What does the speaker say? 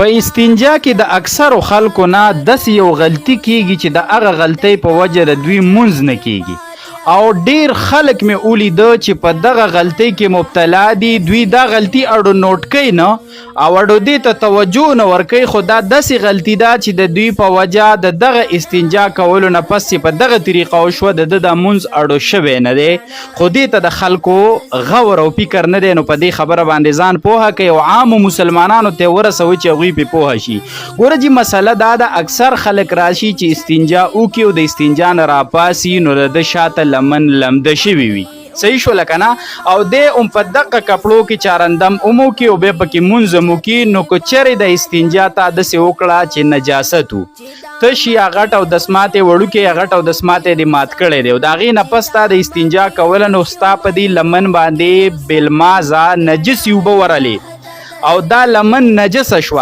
په استنجا کې د اکثرو خلکو نه داسې یو غلطي کیږي چې د هغه غلطۍ په وجه د دوی مونځ نه کیږي او ډیر خلک مې ولیده چې په دغه غلطۍ کې مبتلا دي. دوی دا غلطي اړو نوٹ کوي نه او اړو دې ته توجه نه ورکوي، خو دا داسې غلطي ده چې د دوی په وجه د دغه استنجا کولو نه پس چې په دغه طریقه وشوه د د مونځ اړو شوی نه دی، خو دې ته د خلکو غور او فکر نه دی. نو په دې خبره باندې ځان پوهه کوي او عامو مسلمانانو ته ورسوي چې هغوی پې پوهه شي. ګوره جي مسله دا ده، اکثر خلک راشي چې استنجا وکړي او د استنجا نه راپاسي نو د ده شاته لمن لمده شوي وي، صحیح شوله که نه، او دی هم په دغه کپړو کې چارندم هم وکړي او بیا پکې مونځ هم وکړي. نو که چیرې د استنجا تا داسې وکړه چې نجاست و، تش یا غټ او دسماتې وړوکې یا غټ او دسماتې دې مات کړی دی او د هغې نه پس تا د استنجا کوله نو ستا په دې لمن باندې بلمازه نجسې اوبه ورلې او دا لمن نجسه شوه.